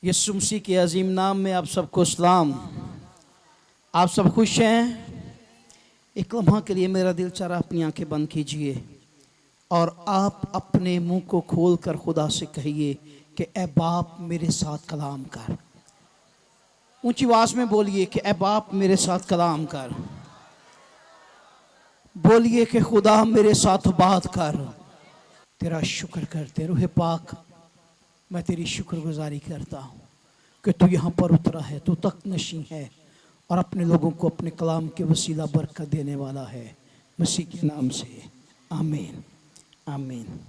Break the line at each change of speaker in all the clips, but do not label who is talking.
यीशु मसीह के अजीम नाम में आप सबको सलाम। आप सब खुश हैं? एक लम्हा के लिए मेरा दिल चाह रहा, अपनी आंखें बंद कीजिए और आप अपने मुंह को खोल कर खुदा से कहिए कि ए बाप मेरे साथ कलाम कर। ऊंची आवाज में बोलिए कि ए बाप मेरे साथ कलाम कर। बोलिए कि खुदा मेरे साथ बात कर। तेरा शुक्र करते रूह पाक, मैं तेरी शुक्रगुजारी करता हूँ कि तू यहाँ पर उतरा है, तू तकनशी है और अपने लोगों को अपने कलाम के वसीला बरकत देने वाला है। मसीह के नाम से आमीन आमीन।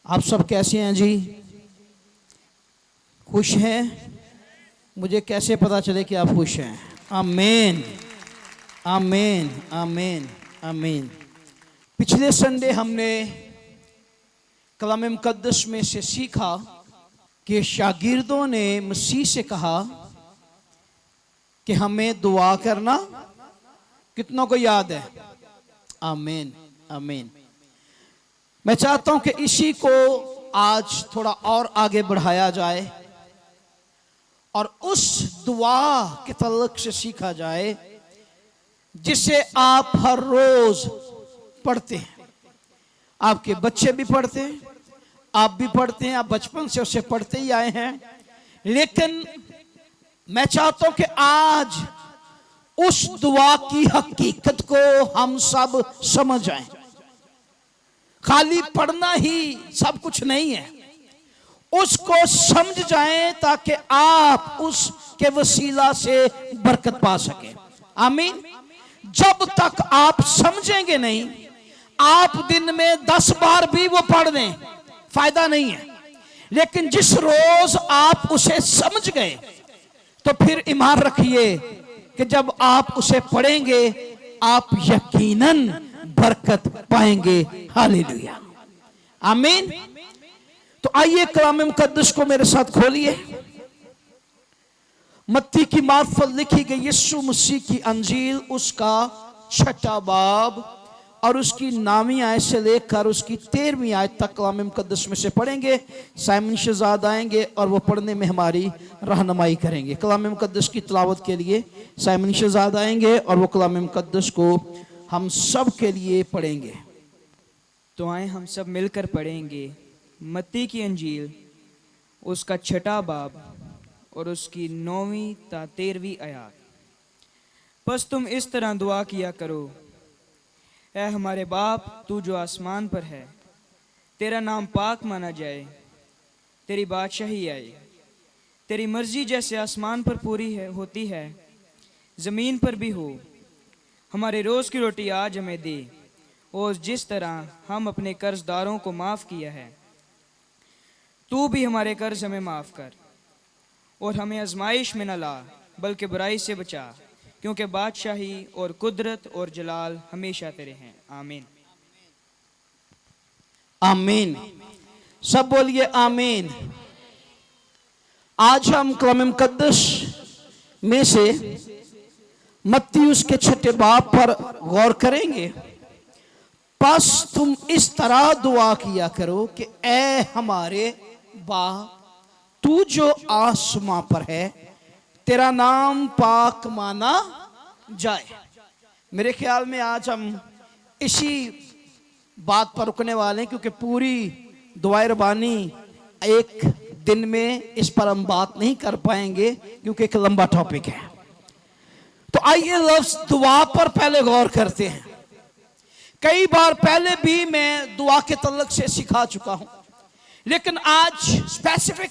आप सब कैसे हैं जी? खुश हैं? मुझे कैसे पता चले कि आप खुश हैं? आमीन आमीन आमीन आमीन। पिछले संडे हमने कलाम मुकद्दस में से सीखा कि शागिर्दों ने मसीह से कहा कि हमें दुआ करना। कितनों को याद है? आमीन आमीन। मैं चाहता हूं कि इसी को आज थोड़ा और आगे बढ़ाया जाए और उस दुआ के तल्लुक से सीखा जाए जिसे आप हर रोज पढ़ते हैं। आपके बच्चे भी पढ़ते हैं, आप भी पढ़ते हैं, आप बचपन से उसे पढ़ते ही आए हैं। लेकिन मैं चाहता हूं कि आज उस दुआ की हकीकत को हम सब समझ जाएं। खाली पढ़ना ही सब कुछ नहीं है, उसको समझ जाएं ताकि आप उसके वसीला से बरकत पा सकें। आमीन। जब तक आप समझेंगे नहीं, आप दिन में 10 बार भी वो पढ़ लें, फायदा नहीं है। लेकिन जिस रोज आप उसे समझ गए तो फिर ईमान रखिए कि जब आप उसे पढ़ेंगे आप यकीनन बरकत पाएंगे। हालेलुया आमीन। तो आइए कलाम मुकद्दस को मेरे साथ खोलिए। मत्ती की मार्फत लिखी गई यीशु मसीह की अंजील, उसका 6वां बाब और उसकी 9वीं आयत से लेकर उसकी 13वीं आयत तक कलाम मुकद्दस में से पढ़ेंगे। साइमन शहजाद आएंगे और वो पढ़ने में हमारी रहनुमाई करेंगे। कलाम मुकद्दस की तिलावत के लिए साइमन शहजाद आएंगे और वो कलाम मुकद्दस को हम सब के लिए पढ़ेंगे।
तो आए हम सब मिलकर पढ़ेंगे मत्ती की अंजील, उसका 6वां बाब और उसकी 9वीं ता 13वीं आयत। बस तुम इस तरह दुआ किया करो, ऐ हमारे बाप तू जो आसमान पर है, तेरा नाम पाक माना जाए, तेरी बादशाही आए, तेरी मर्जी जैसे आसमान पर पूरी होती है ज़मीन पर भी हो। हमारे रोज़ की रोटी आज हमें दे, और जिस तरह हम अपने कर्जदारों को माफ़ किया है, तू भी हमारे कर्ज हमें माफ़ कर, और हमें आजमाइश में न ला बल्कि बुराई से बचा, क्योंकि बादशाही और कुदरत और जलाल हमेशा तेरे हैं। आमीन
आमीन। सब बोलिए आमीन। आज हम कलाम मुकद्दस में से मत्ती उसके 6 बाब पर गौर करेंगे। बस तुम इस तरह दुआ किया करो कि ऐ हमारे बाप तू जो आसमां पर है, तेरा नाम पाक माना जाए। मेरे ख्याल में आज हम इसी बात पर रुकने वाले हैं, क्योंकि पूरी दुआए रबानी एक दिन में इस पर हम बात नहीं कर पाएंगे क्योंकि एक लंबा टॉपिक है। तो आइए लफ्ज दुआ पर पहले गौर करते हैं। कई बार पहले भी मैं दुआ के तल्लुक से सिखा चुका हूं, लेकिन आज स्पेसिफिक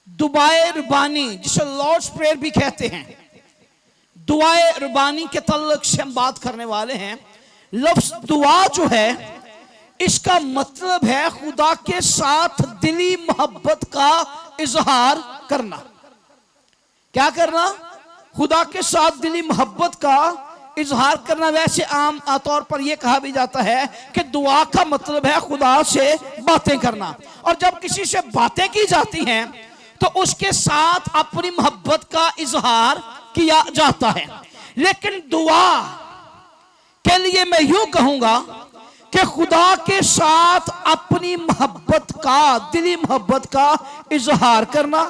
दुआए रबानी, जिसे लॉर्ड्स प्रेयर भी कहते हैं, दुआए रबानी के तल्लुक से हम बात करने वाले हैं। लफ्ज दुआ जो है, इसका मतलब है खुदा के साथ दिली मोहब्बत का इजहार करना। क्या करना? खुदा के साथ दिली मोहब्बत का इजहार करना। वैसे आम तौर पर यह कहा भी जाता है कि दुआ का मतलब है खुदा से बातें करना, और जब किसी से बातें की जाती हैं तो उसके साथ अपनी मोहब्बत का इजहार किया जाता है। लेकिन दुआ के लिए मैं यूं कहूंगा कि खुदा के साथ अपनी मोहब्बत का, दिली मोहब्बत का इजहार करना,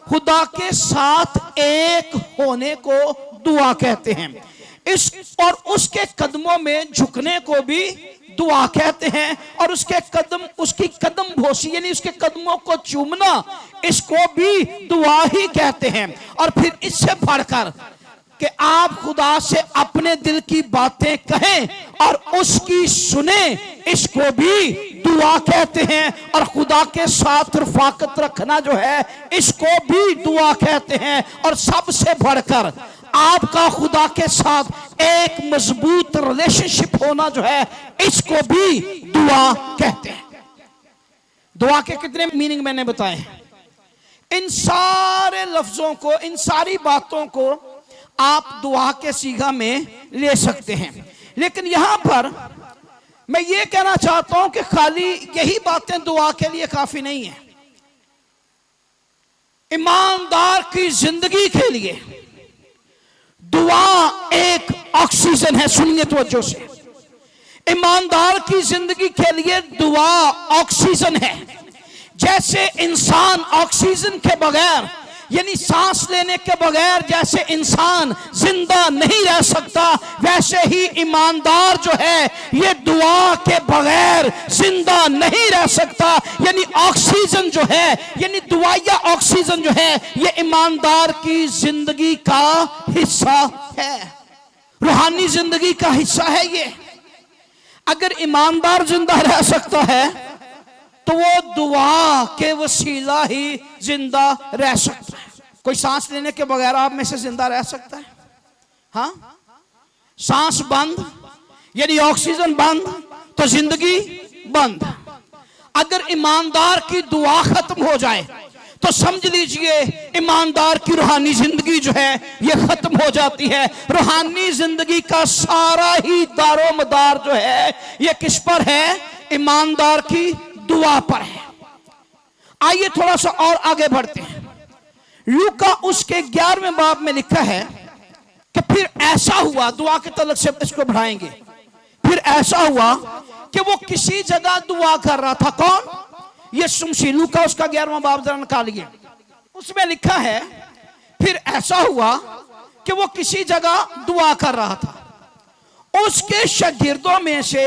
खुदा के साथ एक होने को दुआ कहते हैं। इस और उसके कदमों में झुकने को भी दुआ कहते हैं, और उसकी कदम बोसी यानी उसके कदमों को चूमना, इसको भी दुआ ही कहते हैं। और फिर इससे बढ़कर कि आप खुदा से अपने दिल की बातें कहें और उसकी सुने, इसको भी दुआ कहते हैं। और खुदा के साथ रफाकत रखना जो है, इसको भी दुआ कहते हैं। और सबसे बढ़कर आपका खुदा के साथ एक मजबूत रिलेशनशिप होना जो है, इसको भी दुआ कहते हैं। दुआ के कितने मीनिंग मैंने बताए। इन सारे लफ्जों को, इन सारी बातों को आप दुआ के सीगा में ले सकते हैं। लेकिन यहां पर मैं ये कहना चाहता हूं कि खाली यही बातें दुआ के लिए काफी नहीं है। ईमानदार की जिंदगी के लिए दुआ एक ऑक्सीजन है। सुनिए तवज्जो से, ईमानदार की जिंदगी के लिए दुआ ऑक्सीजन है। जैसे इंसान ऑक्सीजन के बगैर यानी सांस लेने के बगैर जैसे इंसान जिंदा नहीं रह सकता, वैसे ही ईमानदार जो है ये दुआ के बगैर जिंदा नहीं रह सकता। यानी ऑक्सीजन जो है, यानी दुआ या ऑक्सीजन जो है, ये ईमानदार की जिंदगी का हिस्सा है, रूहानी जिंदगी का हिस्सा है ये। अगर ईमानदार जिंदा रह सकता है तो वो दुआ के वसीला ही जिंदा रह सकता है। कोई सांस लेने के बगैर आप में से जिंदा रह सकता है? हाँ, सांस बंद यानी ऑक्सीजन बंद तो जिंदगी बंद। अगर ईमानदार की दुआ खत्म हो जाए तो समझ लीजिए ईमानदार की रूहानी जिंदगी जो है ये खत्म हो जाती है। रूहानी जिंदगी का सारा ही दारोमदार जो है ये किस पर है? ईमानदार की दुआ पर है। आइए थोड़ा सा और आगे बढ़ते हैं। लूका उसके 11वें बाब में लिखा है कि फिर ऐसा हुआ, दुआ के तलक से इसको बढ़ाएंगे। फिर ऐसा हुआ कि वो किसी जगह दुआ कर रहा था। कौन? यीशु मसीह। लूका उसका 11वां बाब जरा निकालिए। उसमें लिखा है फिर ऐसा हुआ कि वो किसी जगह दुआ कर रहा था। उसके शागिर्दों में से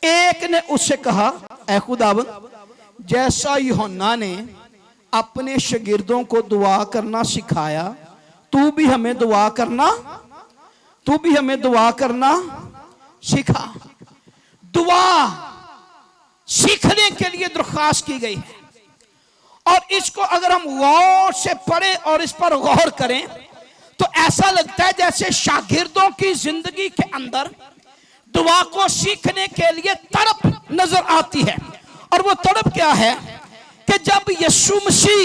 एक ने उससे कहा, ऐ खुदावंद, जैसा यूहन्ना ने अपने शागिर्दों को दुआ करना सिखाया, तू भी हमें दुआ करना सिखा। दुआ सीखने के लिए दरख्वास्त की गई है। और इसको अगर हम गौर से पढ़ें और इस पर गौर करें तो ऐसा लगता है जैसे शागिर्दों की जिंदगी के अंदर दुआ को सीखने के लिए तड़प नजर आती है। और वो तड़प क्या है कि जब यीशु मसीह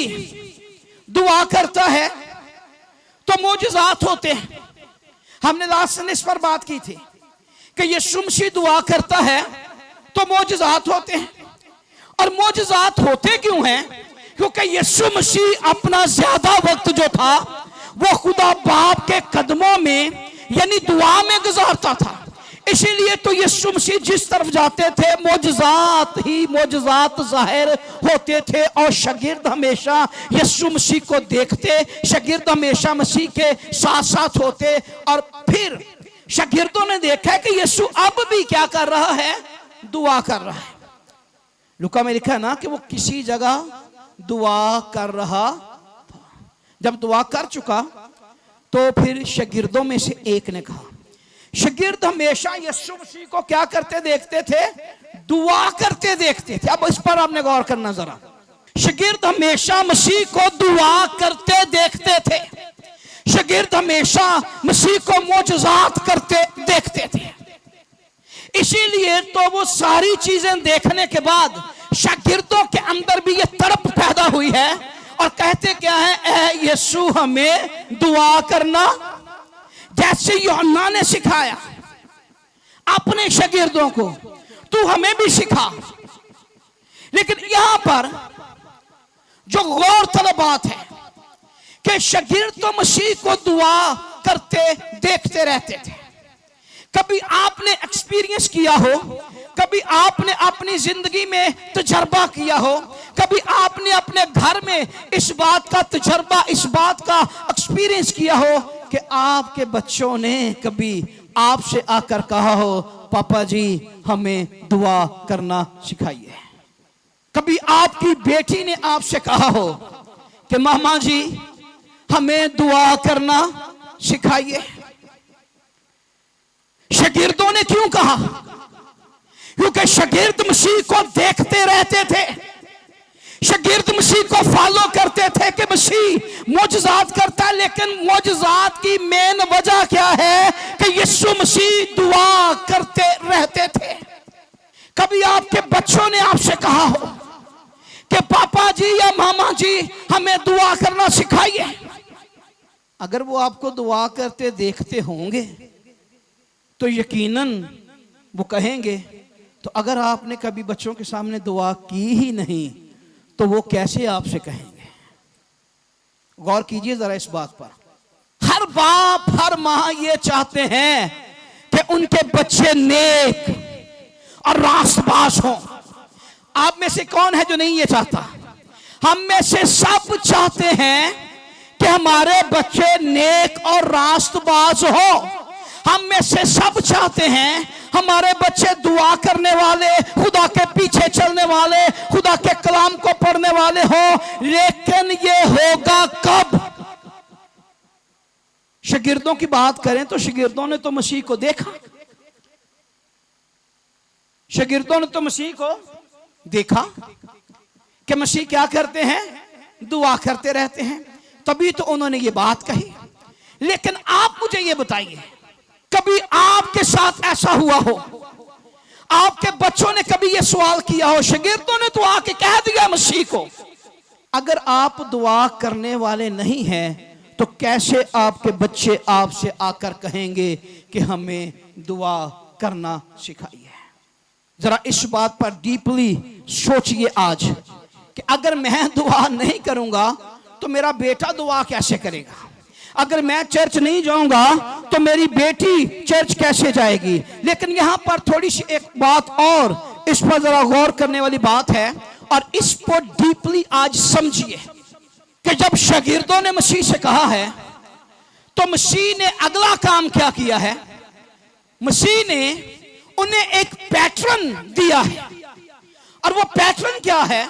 दुआ करता है तो मोजज़ात होते हैं। हमने लास्ट में इस पर बात की थी कि यीशु मसीह दुआ करता है तो मोजज़ात होते हैं। और मोजज़ात होते क्यों हैं? क्योंकि यीशु मसीह अपना ज्यादा वक्त जो था वो खुदा बाप के कदमों में यानी दुआ में गुजारता था। इसीलिए तो यीशु मसीह जिस तरफ जाते थे मोजज़ात ही मोजज़ात जाहिर होते थे। और शागिर्द हमेशा यीशु मसीह को देखते, शागिर्द हमेशा मसीह के साथ साथ होते। और फिर शागिर्दों ने देखा कि यीशु अब भी क्या कर रहा है? दुआ कर रहा है। लूका में लिखा है ना कि वो किसी जगह दुआ कर रहा था। जब दुआ कर चुका तो फिर शागिर्दों में से एक ने कहा, शागिर्द हमेशा यीशु मसीह को क्या करते देखते थे? दुआ करते देखते थे। अब इस पर आपने गौर करना जरा। शागिर्द हमेशा मसीह को दुआ करते देखते थे। शागिर्द हमेशा मसीह को मोजज़ात करते देखते थे। इसीलिए तो वो सारी चीजें देखने के बाद शागिर्दों के अंदर भी ये तड़प पैदा हुई है और कहते क्या है? ऐ यीशु हमें दुआ करना, जैसे यूहन्ना ने सिखाया अपने शागिर्दों को, तू हमें भी सिखा। लेकिन यहां पर जो गौर तलब बात है कि शागिर्द तो मसीह को दुआ करते देखते रहते थे। कभी आपने एक्सपीरियंस किया हो कभी आपने अपनी जिंदगी में तजर्बा किया हो, कभी आपने अपने घर में इस बात का तजर्बा, इस बात का एक्सपीरियंस किया हो कि आपके बच्चों ने कभी आपसे आकर कहा हो, पापा जी हमें दुआ करना सिखाइए। कभी आपकी बेटी ने आपसे कहा हो कि मामा जी हमें दुआ करना सिखाइए। शागिर्दों ने क्यों कहा? क्योंकि शागिर्द मसीह को देखते रहते थे, शागिर्द मसीह को फॉलो करते थे कि मसीह मौजज़ात करता है, लेकिन मौजज़ात की मेन वजह क्या है कि यीशु मसीह दुआ करते रहते थे। कभी आपके बच्चों ने आपसे कहा हो कि पापा जी या मामा जी हमें दुआ करना सिखाइए। अगर वो आपको दुआ करते देखते होंगे तो यकीनन वो कहेंगे। तो अगर आपने कभी बच्चों के सामने दुआ की ही नहीं तो वो कैसे आपसे कहेंगे? गौर कीजिए जरा इस बात पर। हर बाप हर माँ ये चाहते हैं कि उनके बच्चे नेक और रास्तबाज हों। आप में से कौन है जो नहीं ये चाहता? हम में से सब चाहते हैं कि हमारे बच्चे नेक और रास्तबाज हो। हम में से सब चाहते हैं हमारे बच्चे दुआ करने वाले, खुदा के पीछे चलने वाले, खुदा के कलाम को पढ़ने वाले हो। लेकिन ये होगा कब? शागिर्दों की बात करें तो शागिर्दों ने तो मसीह को देखा, शागिर्दों ने तो मसीह को देखा कि मसीह क्या करते हैं, दुआ करते रहते हैं, तभी तो उन्होंने ये बात कही। लेकिन आप मुझे ये बताइए, कभी आपके साथ ऐसा हुआ हो, आपके बच्चों ने कभी ये सवाल किया हो, शागिर्दों ने तो आके कह दिया मसीह को? अगर आप दुआ करने वाले नहीं हैं तो कैसे आपके बच्चे आपसे आकर कहेंगे कि हमें दुआ करना सिखाइए? जरा इस बात पर डीपली सोचिए आज कि अगर मैं दुआ नहीं करूंगा तो मेरा बेटा दुआ कैसे करेगा? अगर मैं चर्च नहीं जाऊंगा तो मेरी बेटी चर्च कैसे जाएगी? लेकिन यहां पर थोड़ी सी एक बात और, इस पर जरा गौर करने वाली बात है और इस पर डीपली आज समझिए कि जब शागिर्दों ने मसीह से कहा है तो मसीह ने अगला काम क्या किया है? मसीह ने उन्हें एक पैटर्न दिया है। और वो पैटर्न क्या है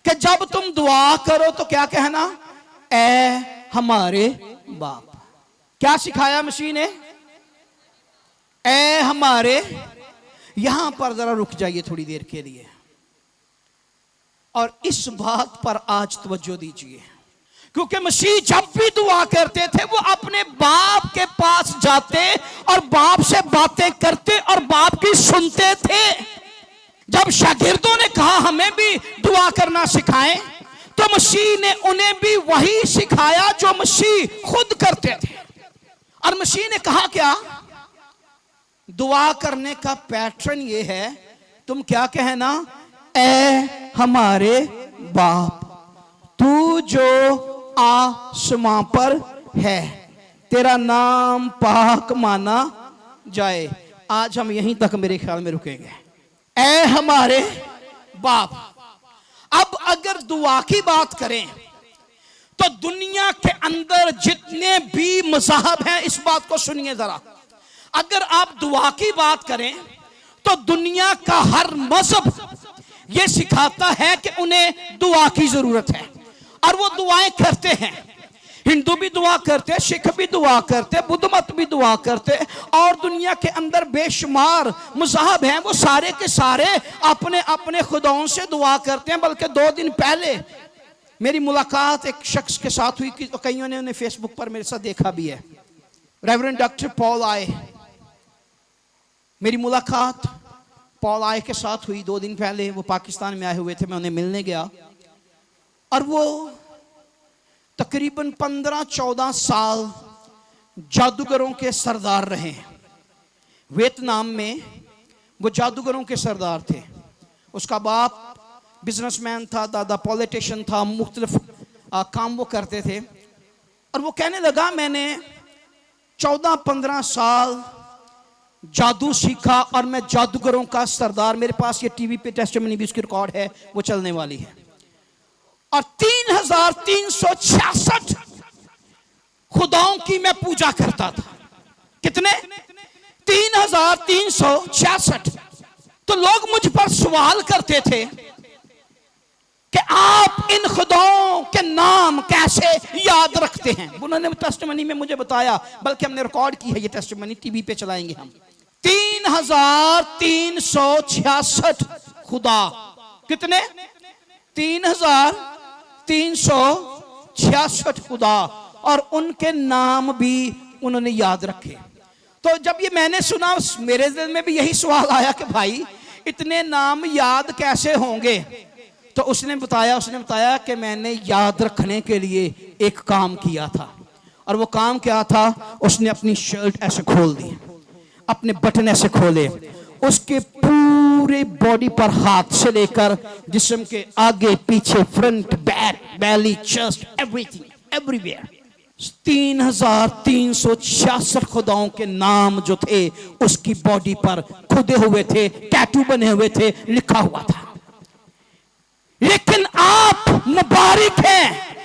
कि जब तुम दुआ करो तो क्या कहना? ए हमारे बाप। क्या सिखाया मसीह ने? ए हमारे। यहां पर जरा रुक जाइए थोड़ी देर के लिए और इस बात पर आज तवज्जो दीजिए, क्योंकि मसीह जब भी दुआ करते थे वो अपने बाप के पास जाते और बाप से बातें करते और बाप की सुनते थे। जब शागिर्दों ने कहा हमें भी दुआ करना सिखाएं तो मसीह ने उन्हें भी वही सिखाया जो मसीह खुद करते थे। और मसीह ने कहा क्या? दुआ करने का पैटर्न ये है, तुम क्या कहना? ए हमारे बाप, तू जो आसमां पर है, तेरा नाम पाक माना जाए। आज हम यहीं तक मेरे ख्याल में रुकेंगे। ए हमारे बाप। अब अगर दुआ की बात करें तो दुनिया के अंदर जितने भी मज़हब हैं, इस बात को सुनिए जरा, अगर आप दुआ की बात करें तो दुनिया का हर मज़हब यह सिखाता है कि उन्हें दुआ की जरूरत है और वो दुआएं करते हैं। हिंदू भी दुआ करते, सिख भी दुआ करते, बुद्ध मत भी दुआ करते और दुनिया के अंदर बेशुमार मज़हब हैं, वो सारे के सारे अपने अपने खुदाओं से दुआ करते हैं। बल्कि 2 दिन पहले मेरी मुलाकात एक शख्स के साथ हुई कि कईयों ने उन्हें फेसबुक पर मेरे साथ देखा भी है, रेवरेंड डॉक्टर पॉल आए। मेरी मुलाकात पॉल आए के साथ हुई 2 दिन पहले। वो पाकिस्तान में आए हुए थे, मैं उन्हें मिलने गया और वो तकरीबन 15-14 साल जादूगरों के सरदार रहे। वियतनाम में वो जादूगरों के सरदार थे। उसका बाप बिजनेसमैन था, दादा पॉलिटिशियन था, मुख्तलिफ काम वो करते थे। और वो कहने लगा मैंने 14-15 साल जादू सीखा और मैं जादूगरों का सरदार, मेरे पास ये टीवी पे टेस्टिमनी भी उसकी रिकॉर्ड है, वो चलने वाली है। और 3366 खुदाओं की मैं पूजा करता था। कितने? 3366। तो लोग मुझ पर सवाल करते थे कि आप इन खुदाओं के नाम कैसे याद रखते हैं। उन्होंने टेस्टिमनी में मुझे बताया, बल्कि हमने रिकॉर्ड की है ये टेस्टिमनी, टीवी पे चलाएंगे हम। 3366 खुदा। कितने? 3366 खुदा, और उनके नाम भी उन्होंने याद रखे। तो जब ये मैंने सुना, मेरे दिल में भी यही सवाल आया कि भाई इतने नाम याद कैसे होंगे। तो उसने बताया कि मैंने याद रखने के लिए एक काम किया था। और वो काम क्या था? उसने अपनी शर्ट ऐसे खोल दी, अपने बटन ऐसे खोले, उसके पूरे बॉडी पर हाथ से लेकर जिस्म के आगे पीछे, फ्रंट, बैक, बेली, चेस्ट, एवरीथिंग, एवरीवेयर 3366 खुदाओं के नाम जो थे उसकी बॉडी पर खुदे हुए थे, टैटू बने हुए थे, लिखा हुआ था। लेकिन आप मुबारक हैं,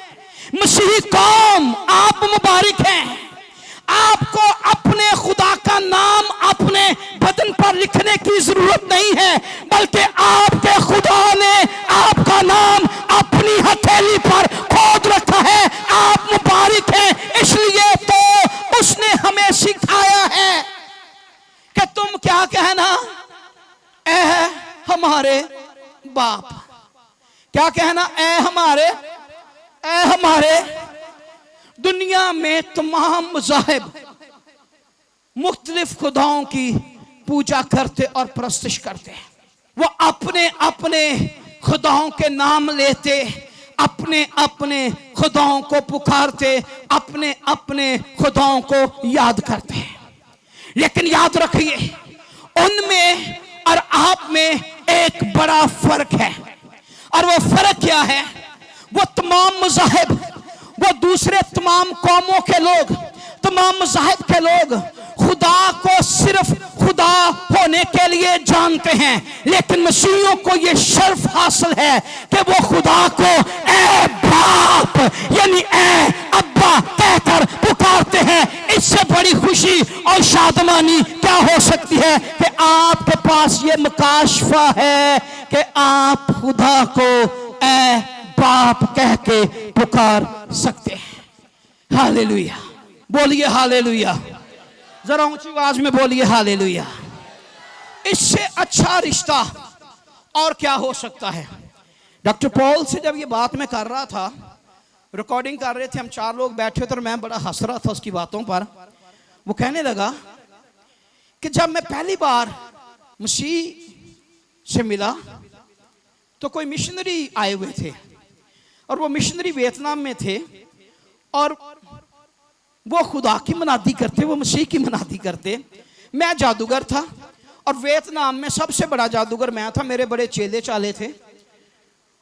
मसीही कौम, आप मुबारक हैं। आपको अपने खुदा का नाम अपने बदन पर लिखने की जरूरत नहीं है, बल्कि आपके खुदा ने आपका नाम अपनी हथेली पर खोद रखा है। आप मुबारक हैं। इसलिए तो उसने हमें सिखाया है कि तुम क्या कहना? ऐ हमारे बाप। क्या कहना? ऐ हमारे। दुनिया में तमाम मज़ाहिब मुख्तलिफ खुदाओं की पूजा करते और प्रस्तुत करते हैं। वो अपने अपने खुदाओं के नाम लेते, अपने अपने खुदाओं को पुकारते, अपने अपने खुदाओं को याद करते हैं। लेकिन याद रखिए, उनमें और आप में एक बड़ा फर्क है। और वो फर्क क्या है? वो तमाम मज़ाहिब, वो दूसरे तमाम कौमों के लोग, तमाम मज़ाहिब के लोग खुदा को सिर्फ खुदा होने के लिए जानते हैं, लेकिन मसीहियों को यह शर्फ हासिल है कि वो खुदा को ए बाप यानी ए अब्बा कहकर पुकारते हैं। इससे बड़ी खुशी और शादमानी क्या हो सकती है कि आपके पास ये मुकाशफा है कि आप खुदा को ए बाप कह के पुकार सकते हैं। हालेलुया, बोलिए हालेलुया, जरा ऊंची आवाज में बोलिए हालेलुया। इससे अच्छा रिश्ता और क्या हो सकता है? डॉक्टर पॉल से जब ये बात मैं कर रहा था, रिकॉर्डिंग कर रहे थे, हम 4 लोग बैठे थे और मैं बड़ा हंस रहा था उसकी बातों पर। वो कहने लगा कि जब मैं पहली बार मसीह से मिला तो कोई मिशनरी आए हुए थे, और वो मिशनरी वियतनाम में थे, और वो खुदा की मनादी करते, वो मसीह की मनादी करते। मैं जादूगर था, और वियतनाम में सबसे बड़ा जादूगर मैं था। मेरे बड़े चेले चाले थे,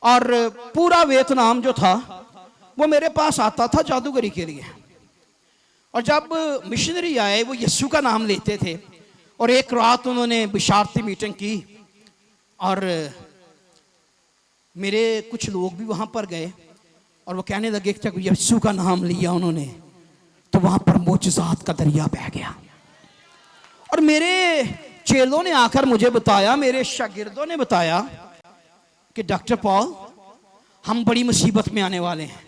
और पूरा वियतनाम जो था वो मेरे पास आता था जादूगरी के लिए। और जब मिशनरी आए, वो यीशु का नाम लेते थे, और एक रात उन्होंने बिशारती मीटिंग की, और मेरे कुछ लोग भी वहां पर गए, और वो कहने लगे कि जब यीशु का नाम लिया उन्होंने तो वहां पर मोजज़ात का दरिया बह गया। और मेरे चेलों ने आकर मुझे बताया, मेरे शागिर्दों ने बताया कि डॉक्टर पॉल, हम बड़ी मुसीबत में आने वाले हैं।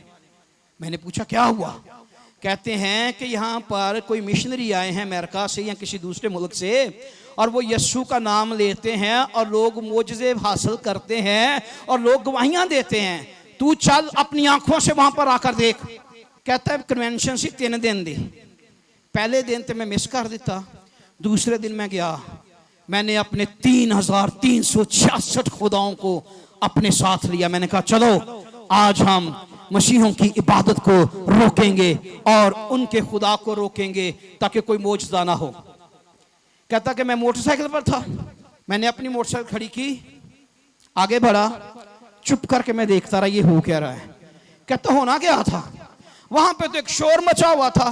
मैंने पूछा क्या हुआ? कहते हैं कि यहाँ पर कोई मिशनरी आए हैं अमेरिका से या किसी दूसरे मुल्क से, और वो यीशु का नाम लेते हैं और लोग मोजज़े हासिल करते हैं और लोग गवाहियां देते हैं। तू चल अपनी आंखों से वहां पर आकर देख। कहता है कन्वेंशन से 3 दिन दी। पहले दिन तो मैं मिस कर दिता, दूसरे दिन मैं गया, मैंने अपने 3366 खुदाओं को अपने साथ लिया। मैंने कहा चलो आज हम मसीहों की इबादत को रोकेंगे और उनके खुदा को रोकेंगे ताकि कोई मोजज़ा ना हो। कहता कि मैं मोटरसाइकिल पर था, मैंने अपनी मोटरसाइकिल खड़ी की, आगे बढ़ा, चुप करके मैं देखता रहा ये हो क्या रहा है। कहता होना क्या था? वहां पे तो एक शोर मचा हुआ था,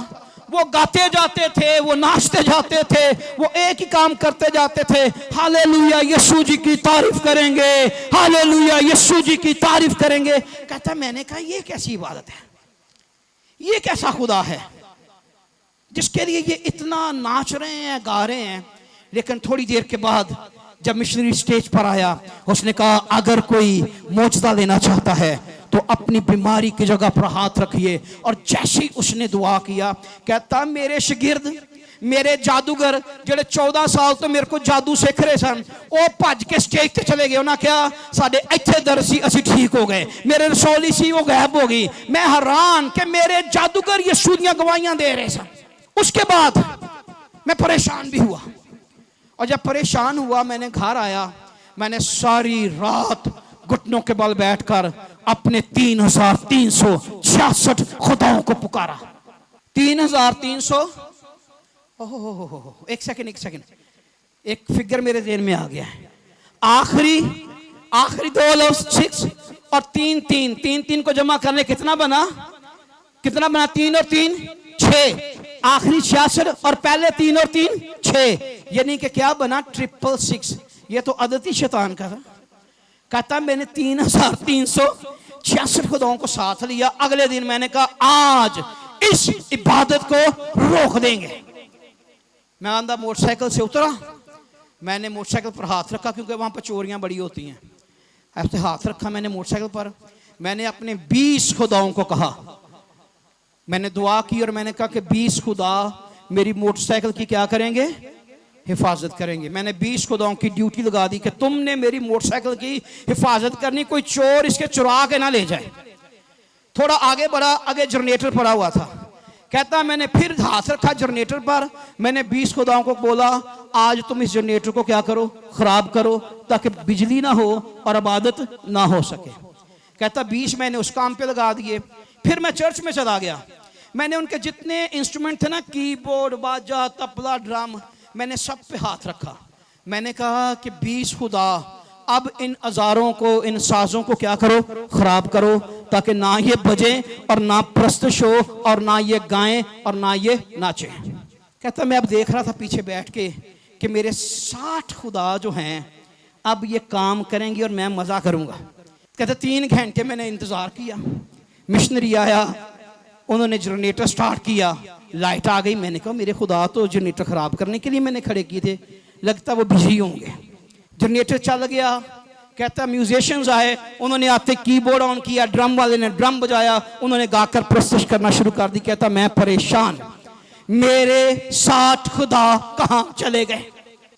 वो गाते जाते थे, वो नाचते जाते थे, वो एक ही काम करते जाते थे, हालेलुया यीशु जी की तारीफ करेंगे, हालेलुया यीशु जी की तारीफ करेंगे। कहता मैंने कहा ये कैसी इबादत है, ये कैसा खुदा है जिसके लिए ये इतना नाच रहे हैं, गा रहे हैं। लेकिन थोड़ी देर के बाद जब मिशनरी स्टेज पर आया, उसने कहा अगर कोई मौजदा लेना चाहता है तो अपनी बीमारी की जगह पर हाथ रखिए। और जैसे ही उसने दुआ किया, कहता मेरे शागिर्द, मेरे जादूगर ਜਿਹੜੇ 14 ਸਾਲ ਤੋਂ ਮੇਰੇ ਕੋਲ ਜਾਦੂ ਸਿੱਖ ਰਹੇ ਸਨ, ਉਹ ਭੱਜ ਕੇ ਸਟੇਜ ਤੇ ਚਲੇ ਗਏ। ਉਹਨਾਂ ਕਿਹਾ ਸਾਡੇ ਇੱਥੇ ਦਰਦ ਸੀ, ਅਸੀਂ ਠੀਕ ਹੋ ਗਏ, ਮੇਰੇ ਰਸੌਲੀ ਸੀ ਉਹ ਗਾਇਬ ਹੋ गई। मैं हैरान कि मेरे जादूगर यीशु ਦੀਆਂ गवाहियां दे रहे सन। उसके बाद मैं परेशान भी हुआ, और जब परेशान हुआ मैंने घर आया, मैंने सारी रात घुटनों के बल बैठकर अपने 3366 खुदाओं को पुकारा। 3300, एक सेकंड, एक फिगर मेरे ज़हन में आ गया है। आखिरी 2 लफ्ज़ 6 और 3 को जमा करने कितना बना 3 और 3 6, आखिरी 66 और पहले 3 और 3 6, यानी कि क्या बना 666। ये तो अदती शैतान का था। कहता मैंने 3366 खुदाओं को साथ लिया। अगले दिन मैंने कहा आज इस इबादत को रोक देंगे। मैं आंदा मोटरसाइकिल से उतरा, मैंने मोटरसाइकिल पर हाथ रखा क्योंकि वहां पर चोरियां बड़ी होती हैं। ऐसे हाथ रखा मैंने मोटरसाइकिल पर, मैंने अपने 20 खुदाओं को कहा, मैंने दुआ की और मैंने कहा कि 20 खुदा मेरी मोटरसाइकिल की क्या करेंगे, हिफाजत करेंगे। मैंने 20 खुदाओं की ड्यूटी लगा दी कि तुमने मेरी मोटरसाइकिल की हिफाजत करनी, कोई चोर इसके चुरा के ना ले जाए। थोड़ा आगे बढ़ा, आगे जनरेटर पड़ा हुआ था। कहता मैंने फिर हाथ रखा जनरेटर पर, मैंने 20 खुदाओं को बोला आज तुम इस जनरेटर को क्या करो, खराब करो ताकि बिजली ना हो और इबादत ना हो सके। कहता 20 मैंने उस काम पे लगा दिए। फिर मैं चर्च में चला गया, मैंने उनके जितने इंस्ट्रूमेंट थे ना, कीबोर्ड, बाजा, तबला, ड्रम, मैंने सब पे हाथ रखा। मैंने कहा कि 20 खुदा अब इन औजारों को, इन साजों को क्या करो, खराब करो ताकि ना ये बजे और ना प्रस्तुत हो और ना ये गाएं और ना ये नाचे। कहता मैं अब देख रहा था पीछे बैठ के कि मेरे 60 खुदा जो हैं अब ये काम करेंगे और मैं मजा करूंगा। कहता 3 घंटे मैंने इंतजार किया, मिशनरी आया, उन्होंने जनरेटर स्टार्ट किया, लाइट आ गई। मैंने कहा मेरे खुदा तो जनरेटर खराब करने के लिए मैंने खड़े किए थे, लगता वो बिजी होंगे। जनरेटर चल गया। कहता म्यूजिशियंस आए, उन्होंने आते कीबोर्ड ऑन किया, ड्रम वाले ने ड्रम बजाया, उन्होंने गाकर प्रस्तुत करना शुरू कर दी। कहता मैं परेशान, मेरे 60 खुदा कहां चले गए।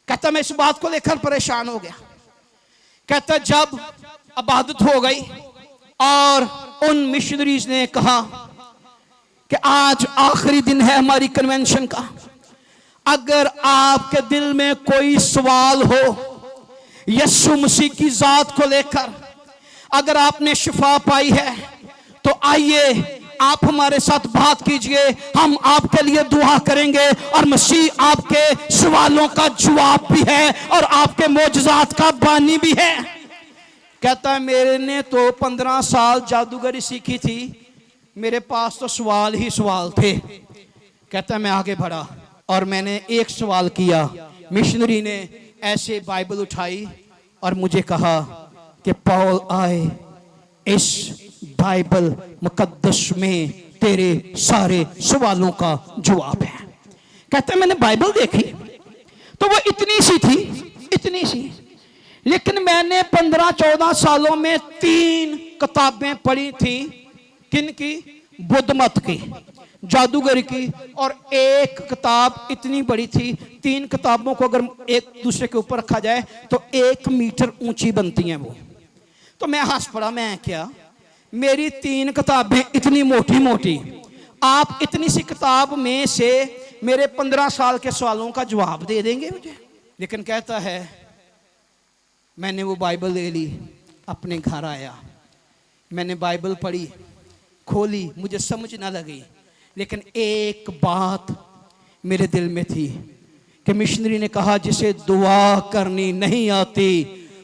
कहता मैं इस बात को लेकर परेशान हो गया। कहता जब इबादत हो गई और उन मिशनरीज ने कहा कि आज आखिरी दिन है हमारी कन्वेंशन का, अगर आपके दिल में कोई सवाल हो यीशु मसीह की जात को लेकर, अगर आपने शिफा पाई है तो आइए आप हमारे साथ बात कीजिए, हम आपके लिए दुआ करेंगे और मसीह आपके सवालों का जवाब भी है और आपके मोजज़ात का बानी भी है। कहता है मेरे ने तो 15 साल जादूगरी सीखी थी, मेरे पास तो सवाल ही सवाल थे। कहता है मैं आगे बढ़ा और मैंने एक सवाल किया। मिशनरी ने ऐसे बाइबल उठाई और मुझे कहा कि पौल आए, इस बाइबल मुकद्दस में तेरे सारे सवालों का जवाब है। कहता है मैंने बाइबल देखी तो वो इतनी सी थी, इतनी सी, लेकिन मैंने 15-14 सालों में 3 किताबें पढ़ी थी। किन की? बुद्ध मत की, जादूगरी की, और एक किताब इतनी बड़ी थी। 3 किताबों को अगर एक दूसरे के ऊपर रखा जाए तो 1 मीटर ऊंची बनती हैं वो। तो मैं हंस पड़ा, मैं क्या, मेरी 3 किताबें इतनी मोटी मोटी, आप इतनी सी किताब में से मेरे 15 साल के सवालों का जवाब दे देंगे मुझे। लेकिन कहता है मैंने वो बाइबल ले ली, अपने घर आया, मैंने बाइबल पढ़ी, खोली, मुझे समझ ना लगी, लेकिन एक बात मेरे दिल में थी कि मिशनरी ने कहा जिसे दुआ करनी नहीं आती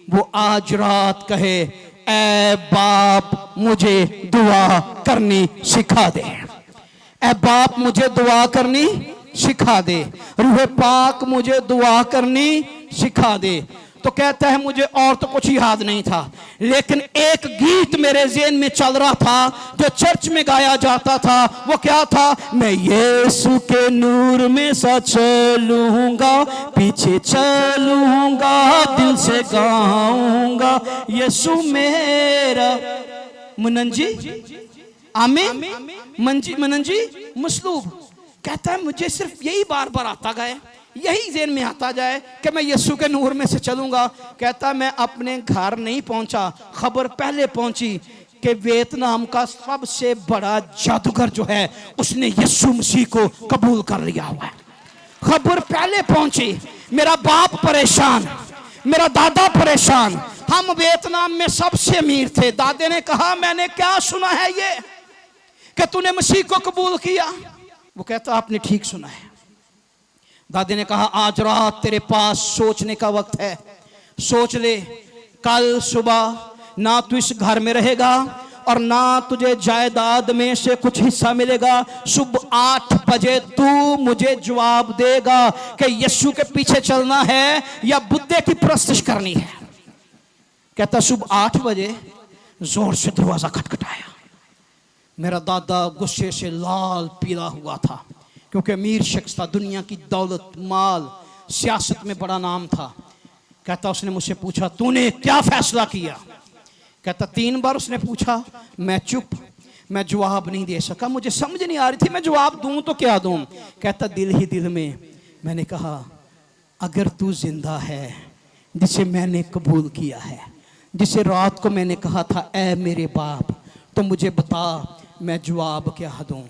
वो आज रात कहे ऐ बाप मुझे दुआ करनी सिखा दे, ऐ बाप मुझे दुआ करनी सिखा दे, रूह पाक मुझे दुआ करनी सिखा दे। तो कहता है मुझे और तो कुछ याद नहीं था, लेकिन एक गीत मेरे ज़हन में चल रहा था जो चर्च में गाया जाता था। वो क्या था? मैं यीशु के नूर में सा चलूंगा, पीछे चलूंगा, दिल से गाऊंगा यीशु मेरा। मुनन जी आमीन, मनन जी मसलूब। कहता है मुझे सिर्फ यही बार बार आता गया, यही ज़हन में आता जाए कि मैं यीशु के नूर में से चलूंगा। कहता मैं अपने घर नहीं पहुंचा, खबर पहले पहुंची कि वियतनाम का सबसे बड़ा जादूगर जो है उसने यीशु मसीह को कबूल कर लिया हुआ है। खबर पहले पहुंची। मेरा बाप परेशान, मेरा दादा परेशान। हम वियतनाम में सबसे अमीर थे। दादे ने कहा मैंने क्या सुना है ये कि तूने मसीह को कबूल किया? वो कहता आपने ठीक सुना है। दादी ने कहा आज रात तेरे पास सोचने का वक्त है, सोच ले। कल सुबह ना तू इस घर में रहेगा और ना तुझे जायदाद में से कुछ हिस्सा मिलेगा। सुबह 8 बजे तू मुझे जवाब देगा कि यीशु के पीछे चलना है या बुद्धे की परस्तिश करनी है। कहता सुबह 8 बजे जोर से दरवाजा खटखटाया। मेरा दादा गुस्से से लाल पीला हुआ था क्योंकि अमीर शख्स था, दुनिया की दौलत माल सियासत में बड़ा नाम था। कहता उसने मुझसे पूछा तूने क्या फैसला किया? कहता 3 बार उसने पूछा, मैं चुप, मैं जवाब नहीं दे सका। मुझे समझ नहीं आ रही थी मैं जवाब दूं तो क्या दूं। कहता दिल ही दिल में मैंने कहा अगर तू जिंदा है, जिसे मैंने कबूल किया है, जिसे रात को मैंने कहा था ऐ मेरे बाप, तो मुझे बता मैं जवाब क्या दूं।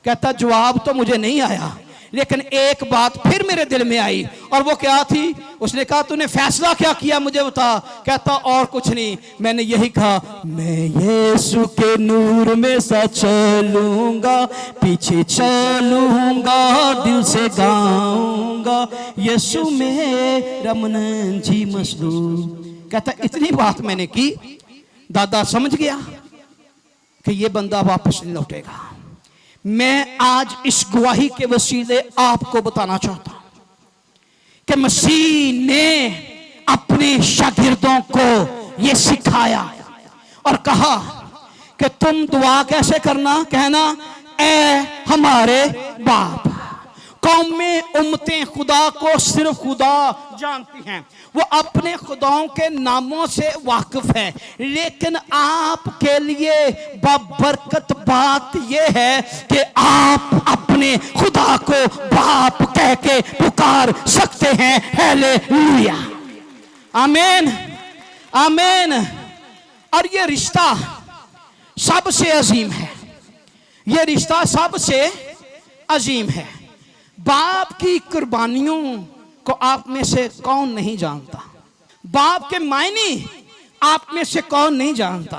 कहता जवाब तो मुझे नहीं आया, लेकिन एक बात फिर मेरे दिल में आई और वो क्या थी? उसने कहा तूने फैसला क्या किया मुझे बता। कहता और कुछ नहीं, मैंने यही कहा मैं यीशु के नूर में सा चलूंगा, पीछे चलूंगा, दिल से गाऊंगा यीशु मेरा मुनन जी मसलूब। कहता इतनी बात मैंने की, दादा समझ गया कि ये बंदा वापस नहीं लौटेगा। मैं आज इस गवाही के वसीले आपको बताना चाहता हूं कि मसीह ने अपने शागिर्दों को यह सिखाया और कहा कि तुम दुआ कैसे करना, कहना ऐ हमारे बाप। कौमें उम्मतें खुदा को सिर्फ खुदा जानती हैं, वो अपने खुदाओं के नामों से वाकिफ है, लेकिन आपके लिए बबरकत बात यह है कि आप अपने खुदा को बाप कह के पुकार सकते हैं। हालेलुया, आमीन, आमीन। और ये रिश्ता सबसे अजीम है, ये रिश्ता सबसे अजीम है। बाप की कुर्बानियों को आप में से कौन नहीं जानता? बाप के मायने आप में से कौन नहीं जानता?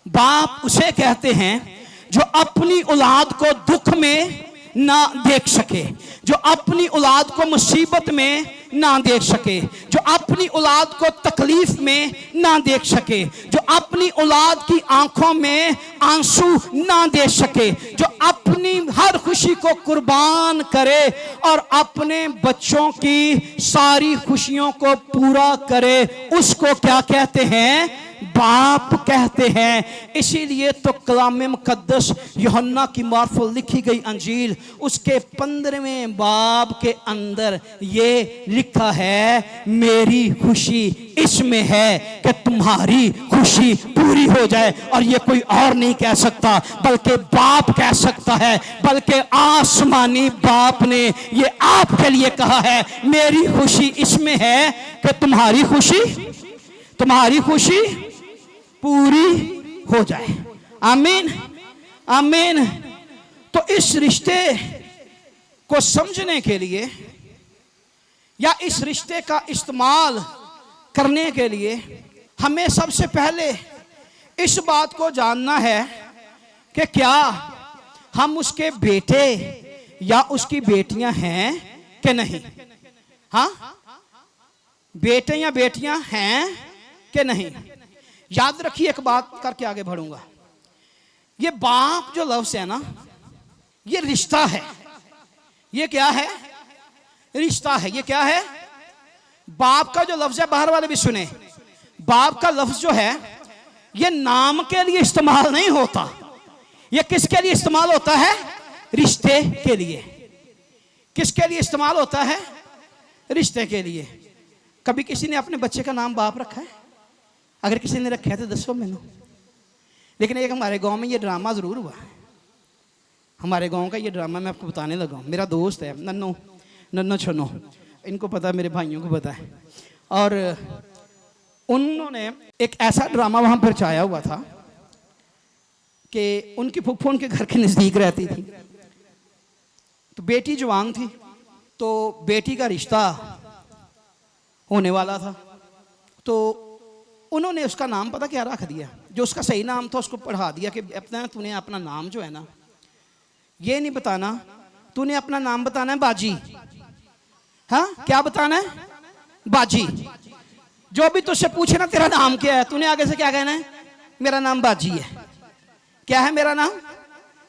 बाप उसे कहते हैं जो अपनी औलाद को दुख में ना देख सके, जो अपनी औलाद को मुसीबत में ना देख सके, जो अपनी औलाद को तकलीफ में ना देख सके, जो अपनी औलाद की आंखों में आंसू ना देख सके, जो अपनी हर खुशी को कुर्बान करे और अपने बच्चों की सारी खुशियों को पूरा करे, उसको क्या कहते हैं? बाप कहते हैं। इसीलिए तो कलाम मुकद्दस यूहन्ना की मार्फत लिखी गई अंजील उसके 15वें बाब के अंदर ये लिखा है मेरी खुशी इसमें है कि तुम्हारी खुशी पूरी हो जाए। और ये कोई और नहीं कह सकता बल्कि बाप कह सकता है, बल्कि आसमानी बाप ने ये आपके लिए कहा है मेरी खुशी इसमें है कि तुम्हारी खुशी पूरी हो जाए। आमीन, आमीन। तो इस रिश्ते को समझने के लिए या इस रिश्ते का इस्तेमाल करने के लिए हमें सबसे पहले इस बात को जानना है कि क्या हम उसके बेटे या उसकी बेटियां हैं कि नहीं। हाँ, बेटे या बेटियां हैं कि नहीं। याद रखिए, एक बात करके आगे बढ़ूंगा। ये बाप जो लफ्ज़ है ना, ये रिश्ता है। ये क्या है? रिश्ता है। ये क्या है? बाप का जो लफ्ज है, बाहर वाले भी सुने, बाप का लफ्ज जो है ये नाम के लिए इस्तेमाल नहीं होता। ये किसके लिए इस्तेमाल होता है? रिश्ते के लिए। किसके लिए इस्तेमाल होता है? रिश्ते के लिए। कभी किसी ने अपने बच्चे का नाम बाप रखा है? अगर किसी ने रखा है तो दसो मैनू। लेकिन एक हमारे गांव में ये ड्रामा जरूर हुआ। हमारे गांव का ये ड्रामा मैं आपको बताने लगा हूं। मेरा दोस्त है नन्नो छन्नो, इनको पता है, मेरे भाइयों को पता है। और उन्होंने एक ऐसा ड्रामा वहां पर छाया हुआ था कि उनकी फुफ्फो उनके घर के नजदीक रहती थी। तो बेटी जवान थी, तो बेटी का रिश्ता होने वाला था। तो उन्होंने उसका नाम पता क्या रख दिया? जो उसका सही नाम था उसको पढ़ा दिया कि तूने अपना नाम जो है ना, ये नहीं बताना, तूने अपना नाम बताना है बाजी। हाँ, क्या बताना है? बाजी। जो भी तुझसे पूछे ना तेरा नाम क्या है, तूने आगे से क्या कहना है? मेरा नाम बाजी है। क्या है मेरा नाम?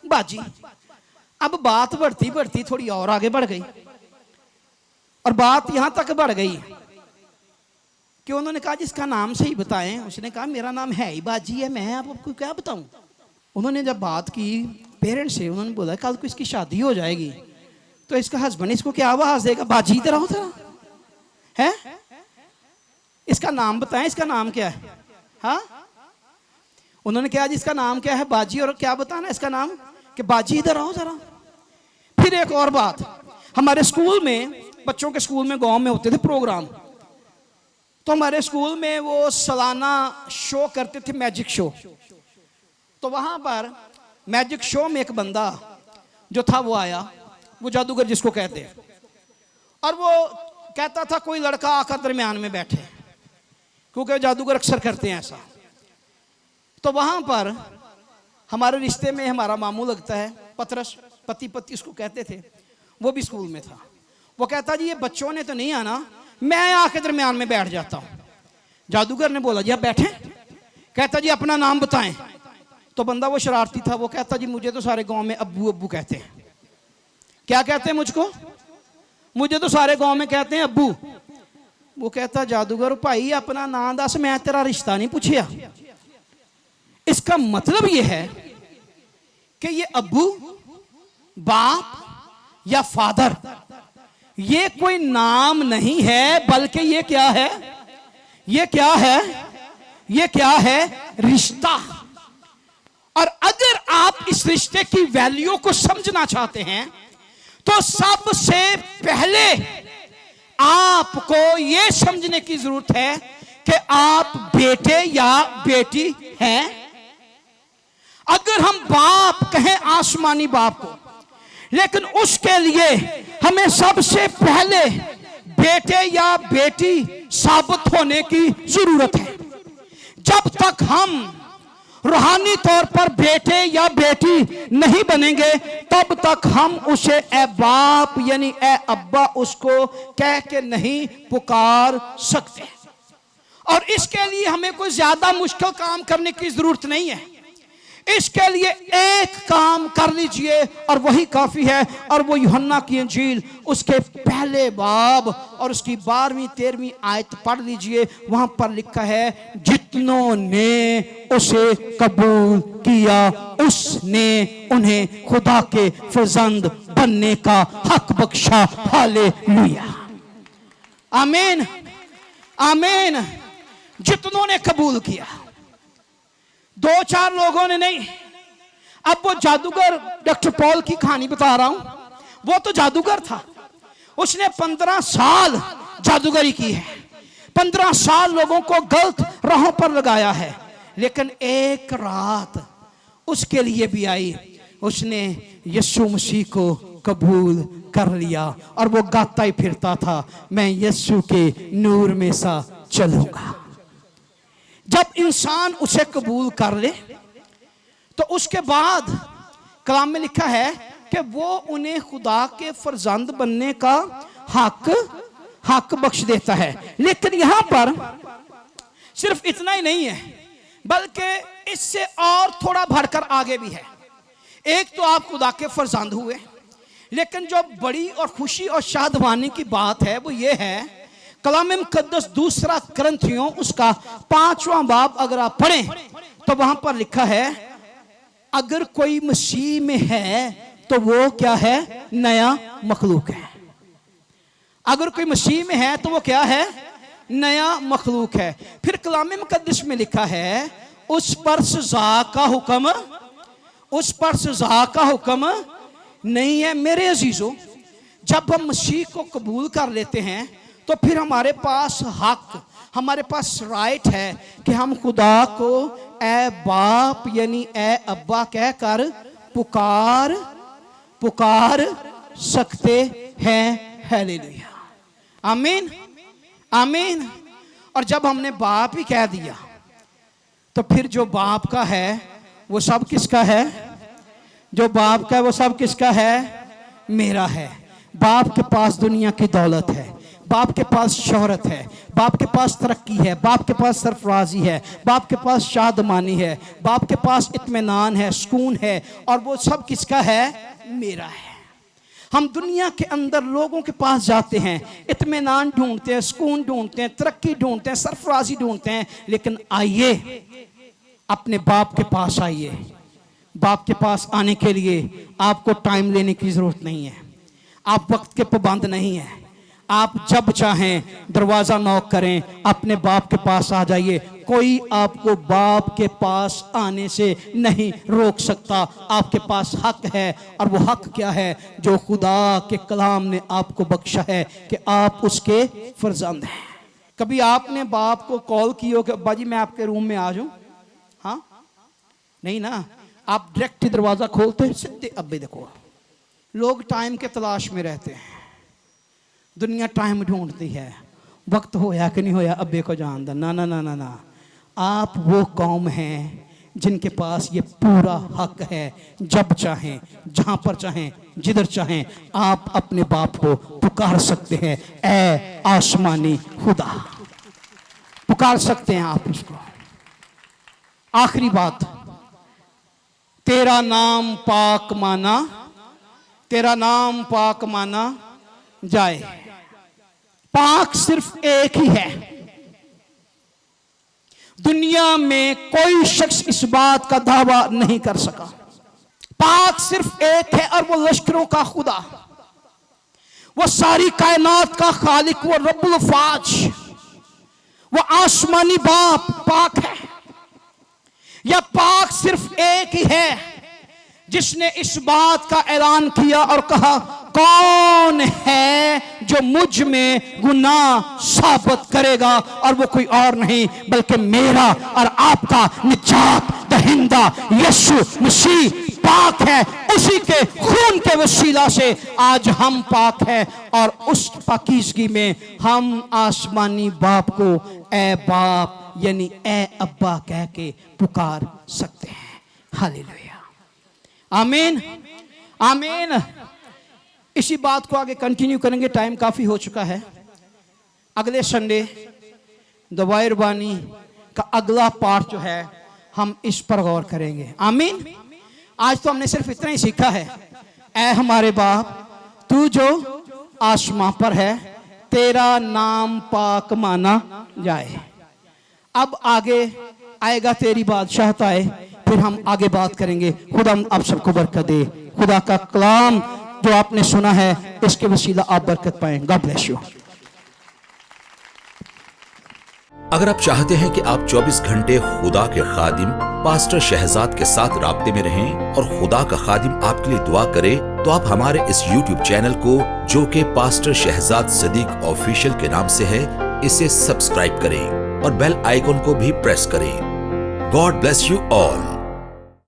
बाजी। अब बात बढ़ती बढ़ती थोड़ी और आगे बढ़ गई, और बात यहां तक बढ़ गई कि उन्होंने कहा जिसका नाम सही बताएं। उसने कहा मेरा नाम है ही बाजी है, मैं आपको क्या बताऊं। उन्होंने जब बात की पेरेंट्स से, उन्होंने बोला कल को इसकी शादी हो जाएगी तो इसका हस्बैंड इसको क्या आवाज देगा? बाजी तरह होता है। इसका नाम बताएं, इसका नाम क्या है? हाँ, उन्होंने कहा जिसका नाम क्या है? बाजी। और क्या बताना इसका नाम? कि बाजी इधर आओ जरा। फिर एक और बात, हमारे स्कूल में, बच्चों के स्कूल में गांव में होते थे प्रोग्राम। तो हमारे स्कूल में वो सालाना शो करते थे, मैजिक शो। तो वहां पर मैजिक शो में एक बंदा जो था वो आया, वो जादूगर जिसको कहते हैं। और वो कहता था कोई लड़का आकर दरमियान में बैठे, क्योंकि जादूगर अक्सर करते हैं ऐसा। तो वहां पर हमारे रिश्ते में हमारा मामू लगता है पतरस, पति पति उसको कहते थे, वो भी स्कूल में था। वो कहता जी ये बच्चों ने तो नहीं आना, मैं आके दरमियान में बैठ जाता हूं। जादूगर ने बोला जी आप बैठे। कहता जी अपना नाम बताएं। तो बंदा वो शरारती था, वो कहता जी मुझे तो सारे गांव में अब्बू अब्बू कहते हैं। क्या कहते हैं मुझको? मुझे तो सारे गांव में कहते हैं अब्बू। वो कहता जादूगर भाई अपना नाम दस, मैं तेरा रिश्ता नहीं पूछिया। इसका मतलब यह है कि ये अब्बू, बाप या फादर, ये कोई नाम नहीं है, बल्कि ये क्या है? ये क्या है? ये क्या है? रिश्ता। और अगर आप इस रिश्ते की वैल्यू को समझना चाहते हैं तो सबसे पहले आपको यह समझने की जरूरत है कि आप बेटे या बेटी हैं। अगर हम बाप कहें आसमानी बाप को, लेकिन उसके लिए हमें सबसे पहले बेटे या बेटी साबित होने की जरूरत है। जब तक हम रूहानी तौर पर बेटे या बेटी नहीं बनेंगे तब तक हम उसे ए बाप यानी ए अब्बा उसको कह के नहीं पुकार सकते। और इसके लिए हमें कोई ज्यादा मुश्किल काम करने की जरूरत नहीं है। इसके लिए एक काम कर लीजिए और वही काफी है, और वो यूहन्ना की इंजील उसके पहले बाब और उसकी 12वीं 13वीं आयत पढ़ लीजिए। वहां पर लिखा है जितनों ने उसे कबूल किया उसने उन्हें खुदा के फर्जंद बनने का हक बख्शा। हालेलुया, आमीन, आमीन। जितनों ने कबूल किया, 2-4 लोगों ने नहीं। अब वो जादूगर, डॉक्टर पॉल की कहानी बता रहा हूं, वो तो जादूगर था, उसने 15 साल जादूगरी की है, 15 साल लोगों को गलत राहों पर लगाया है। लेकिन एक रात उसके लिए भी आई, उसने यीशु मसीह को कबूल कर लिया और वो गाता ही फिरता था, मैं यीशु के नूर में सा चलूंगा। जब इंसान उसे कबूल कर ले तो उसके बाद कलाम में लिखा है कि वो उन्हें खुदा के फर्जंद बनने का हक बख्श देता है। लेकिन यहां पर सिर्फ इतना ही नहीं है, बल्कि इससे और थोड़ा बढ़कर आगे भी है। एक तो आप खुदा के फरजंद हुए, लेकिन जो बड़ी और खुशी और शादवानी की बात है वो ये है, कलाम मुकद्दस दूसरा करंथियों उसका 5वां बाब अगर आप पढ़ें तो वहां पर लिखा है, अगर कोई मसीह में है तो वो क्या है, नया मखलूक है। अगर कोई मसीह में है तो वो क्या है, नया मखलूक है। फिर कलाम मुकद्दस में लिखा है, उस पर सजा का हुक्म, उस पर सजा का हुक्म नहीं है। मेरे अजीजों, जब हम मसीह को कबूल कर लेते हैं तो फिर हमारे पास हक, हमारे पास राइट है कि हम खुदा को ए बाप यानी ए अब्बा कहकर पुकार पुकार सकते हैं। हालेलुया, आमीन आमीन। और जब हमने बाप ही कह दिया तो फिर जो बाप का है वो सब किसका है, जो बाप का है वो सब किसका है, मेरा है। बाप के पास दुनिया की दौलत है, बाप के पास शोहरत है, बाप के पास तरक्की है, बाप के पास सरफराजी है, बाप के पास शादमानी है, बाप के पास इत्मीनान है, सुकून है, और वो सब किसका है, मेरा है। हम दुनिया के अंदर लोगों के पास जाते हैं, इत्मीनान ढूंढते हैं, सुकून ढूंढते हैं, तरक्की ढूंढते हैं, सरफराजी ढूंढते हैं, लेकिन आइए अपने बाप के पास आइए। बाप के पास आने के लिए आपको टाइम लेने की जरूरत नहीं है, आप वक्त के पाबंद नहीं है। आप जब चाहें दरवाजा नॉक करें, अपने बाप के पास आ जाइए। कोई आपको बाप के पास आने से नहीं रोक सकता। आपके पास हक है, और वो हक क्या है, जो खुदा के कलाम ने आपको बख्शा है कि आप उसके फर्जंद हैं। कभी आपने बाप को कॉल की हो कि अब्बा जी मैं आपके रूम में आ जाऊं? हाँ, नहीं ना। आप डायरेक्ट दरवाजा खोलते हैं, सीधे अब्बे देखो। लोग टाइम के तलाश में रहते हैं, दुनिया टाइम ढूंढती है, वक्त होया कि नहीं होया अब्बे को जान दा। ना ना ना ना ना, आप वो कौम हैं जिनके पास ये पूरा हक है। जब चाहें, जहां पर चाहें, जिधर चाहें, आप अपने बाप को पुकार सकते हैं। ए आसमानी खुदा, पुकार सकते हैं आप उसको। आखिरी बात, तेरा नाम पाक माना, तेरा नाम पाक माना जाए। पाक सिर्फ एक ही है। दुनिया में कोई शख्स इस बात का दावा नहीं कर सका। पाक सिर्फ एक है, और वो लश्करों का खुदा, वो सारी कायनात का खालिक, वो रब्बुल फाज, वो आसमानी बाप पाक है। यह पाक सिर्फ एक ही है जिसने इस बात का ऐलान किया और कहा, कौन है जो मुझ में गुनाह साबित करेगा, और वो कोई और नहीं बल्कि मेरा और आपका निजात दहिंदा यीशु मसीह पाक है। उसी के खून के वसीला से आज हम पाक हैं, और उस पाकीज़गी में हम आसमानी बाप को ए बाप यानी ए अब्बा कह के पुकार सकते हैं। हालेलुया, आमीन आमीन। इसी बात को आगे कंटिन्यू करेंगे, टाइम काफी हो चुका है। अगले संडे दुआए रुबानी का अगला पार्ट जो है हम इस पर गौर करेंगे। आमीन। आज तो हमने सिर्फ इतना ही सीखा है, ऐ हमारे बाप तू जो आसमां पर है, तेरा नाम पाक माना जाए। अब आगे आएगा तेरी बादशाहत आए, फिर हम आगे बात करेंगे। खुदा आप सबको बरकत दे। खुदा का कलाम जो आपने सुना है, इसके वसीला आप बरकत पाएं। God bless you.
अगर आप चाहते हैं कि आप 24 घंटे खुदा के खादिम पास्टर शहजाद के साथ राब्ते में रहें और खुदा का खादिम आपके लिए दुआ करे, तो आप हमारे इस YouTube चैनल को, जो कि पास्टर शहजाद सदीक ऑफिशियल के नाम से है, इसे सब्सक्राइब करें और बेल आइकन को भी प्रेस करें। God bless you all.